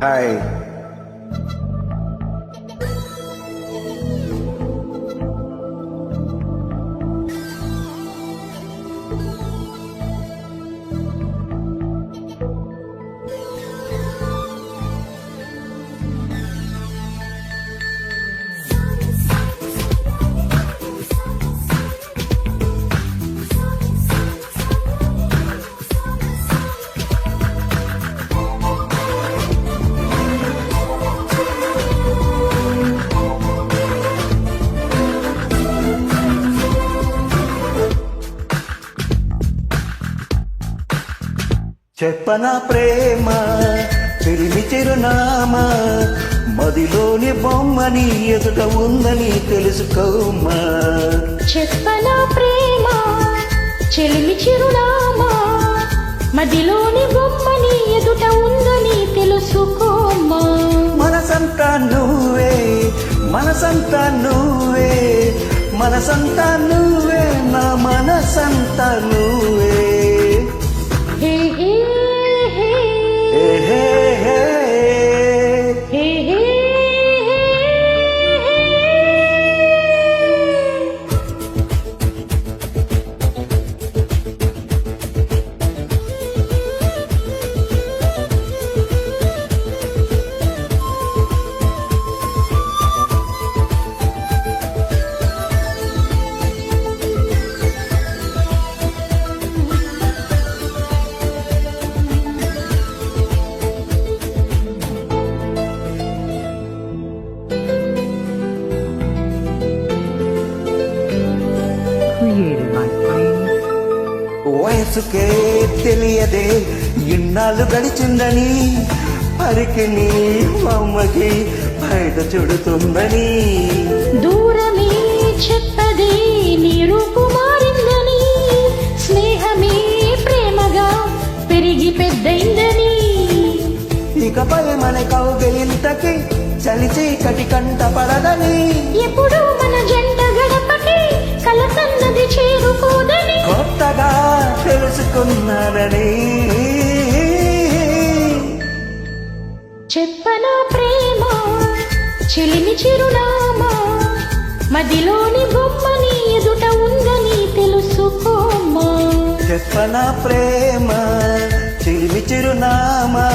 Hi. చెప్పనా ప్రేమ చెలిమి చిరునామా, మదిలోని బొమ్మని ఎదుట ఉందని తెలుసుకోమా. చెప్పనా ప్రేమ చెలిమి చిరునామా, మదిలోని బొమ్మని ఎదుట ఉందని తెలుసుకోమా. మనసంతా నువ్వే, మనసంతా నువ్వే, మనసంతా నువ్వే, నా మనసంతా నువ్వే. హే హే హే హే హే హే హే హే created my brain. వయసుకే తెలియదే ఇన్నాళ్ళు గడిచిందని, పరికి నీ అమ్మకి బయట చెడుతుందని. దూరమే చెప్పదే నీ రూపు మారిందని, స్నేహమే ప్రేమగా పెరిగి పెద్దయిందని. ఇకపై మన కౌగిలింతకి చలి చీకటి కంట పడదని, ఎప్పుడు మన జంట గడపకి కలతన్నది చేరుకోదని. కొత్తగా తెలుసుకున్నానని. చెప్పనా ప్రేమ చెలిమి చిరునామా, మదిలోని బొమ్మని ఎదుట ఉందని తెలుసుకోమా. చెప్పనా ప్రేమ చిలిమి చిరునామా,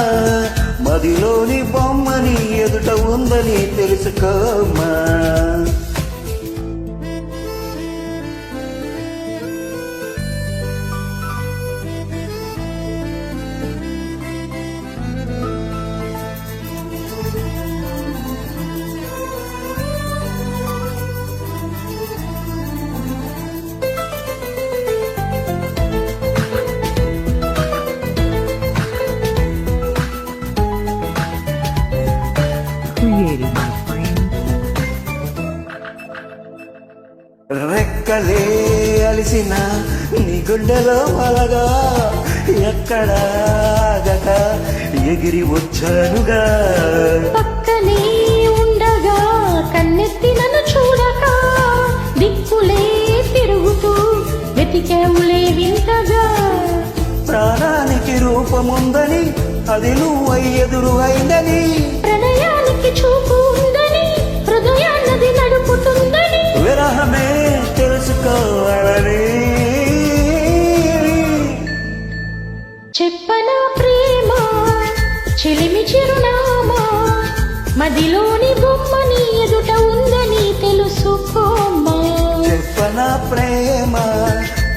మదిలోని బొమ్మని ఎదుట ఉందని తెలుసుకోమా. Created my brain. రెక్కలే అలిసిన నీ గుండెలో అలగా, ఎక్కడ ఆగక ఎగిరి వచ్చానుగా. పక్కనే ఉండగా కన్నెత్తి నన్ను చూడక, దిక్కులే తిరుగుతూ వెతికేవులే వింతగా. ప్రాణానికి రూపముందని, అది నువ్వై ఎదురు అయిందని. ప్రణయానికి చూపు ఉందని, హృదయాన్నది నడుపుతుందని. విరహమే తెలుసుకోవాలని. చెప్పనా ప్రేమ చెలిమి చిరునామా, మదిలోని బొమ్మని ఎదుట ఉందని తెలుసుకోమా. చెప్పనా ప్రేమ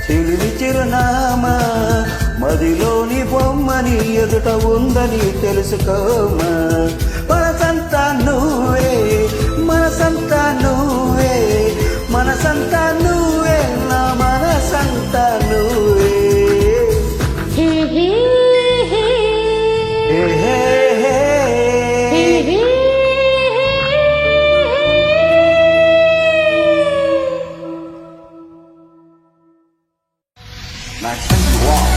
చిలిమి చిరునామా, మదిలోని బొమ్మని ఎదుట ఉందని తెలుసుకోమా. మనసంతా నువ్వే, మనసంతా నువ్వే, మనసంతా నువ్వే, నా మనసంతా నువ్వే. హే హే హే హే హే హే హే హే Nice to meet you all.